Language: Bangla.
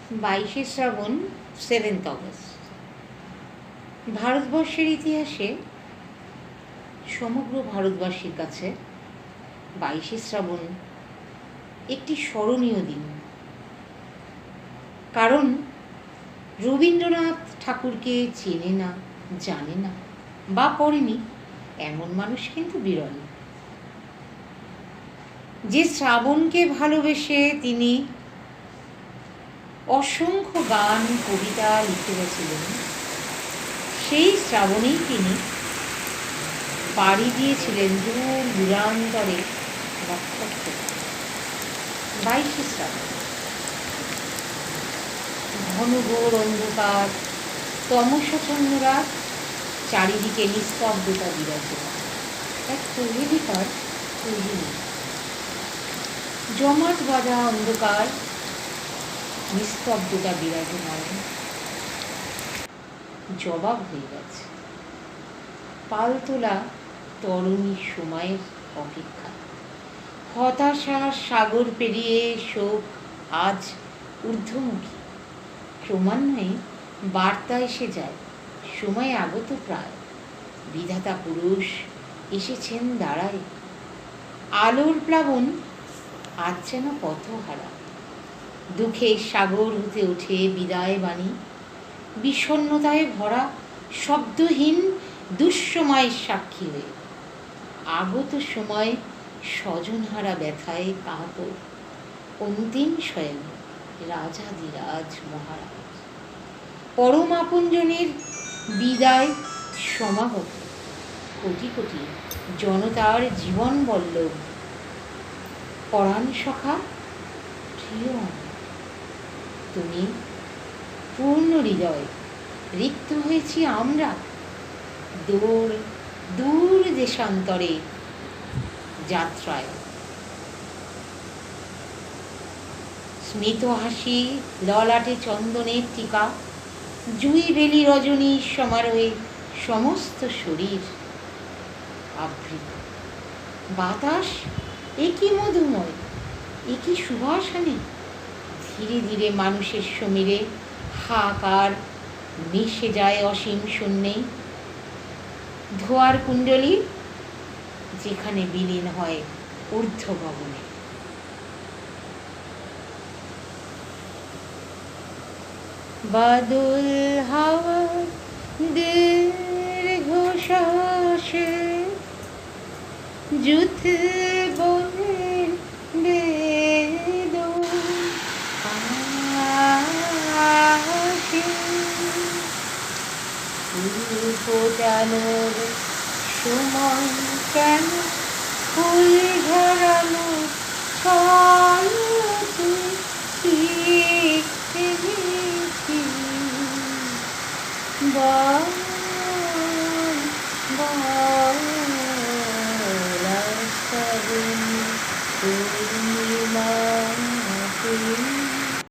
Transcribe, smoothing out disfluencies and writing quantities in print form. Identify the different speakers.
Speaker 1: 22শে শ্রাবণ, 7th অগস্ট। ভারতবর্ষের ইতিহাসে সমগ্র ভারতবাসীর কাছে 22শে শ্রাবণ একটি স্মরণীয় দিন। কারণ রবীন্দ্রনাথ ঠাকুরকে চেনে না, জানে না বা পড়েনি এমন মানুষ কিন্তু বিরল। যে শ্রাবণকে ভালোবেসে তিনি অসংখ্য গান, কবিতা লিখে গেছিলেন, সেই শ্রাবণেই তিনি পাড়ি দিয়েছিলেন দূর দূরান্তরে নক্ষত্র। 22শে শ্রাবণ, ঘনঘোর অন্ধকার, তমসাচ্ছন্ন রাত, চারিদিকে নিস্তব্ধতা বিরাজমান। এক প্রহেলিকার প্রহেলি, জমাট বাঁধা অন্ধকার, নিস্তব্ধতা বিরাজমান। জবাব হয়ে গেছে পালতোলা তরুণী সময়ের অপেক্ষা। হতাশার সাগর পেরিয়ে শোক আজ ঊর্ধ্বমুখী। ক্রমান্বয়ে বার্তা এসে যায়, সময় আগত প্রায়। বিধাতা পুরুষ এসেছেন দাঁড়ায়। আলোর প্লাবন আজ যেন পথহারা। দুঃখের সাগর হতে ওঠে বিদায় বাণী। বিষণ্ণতায় ভরা শব্দহীন দুঃসময়ের সাক্ষী হয়ে। আগত সময় স্বজনহারা ব্যথায় কাতর। অন্তিম শয়ন রাজাধিরাজ মহারাজ। পরম আপনজনের বিদায় সমাগত। কোটি কোটি জনতার জীবন বল্লভ। পরাণ সখা প্রিয়, তুমি পূর্ণ হৃদয়, রিক্ত হয়েছি আমরা। দূর দূর দেশান্তরে যাত্রায়। স্মিত হাসি, ললাটে চন্দনের টিকা, জুই বেলি রজনীর সমারোহে সমস্ত শরীর আবৃত। বাতাস একই মধুময়, একই সুবাসনে। ধীরে ধীরে মানুষের সমীরে হাহাকার মিশে যায় অসীম শূন্যে। ধোয়ার কুণ্ডলী যেখানে বিলীন হয় ঊর্ধ্ব গগনে। বাদল হাওয়ার দীর্ঘশ্বাসে যুথ বনে বেদন আসে। ফুল ফোটানোর সময় কেন ফুল ঝরানো ছলকে দেখতে গেছি।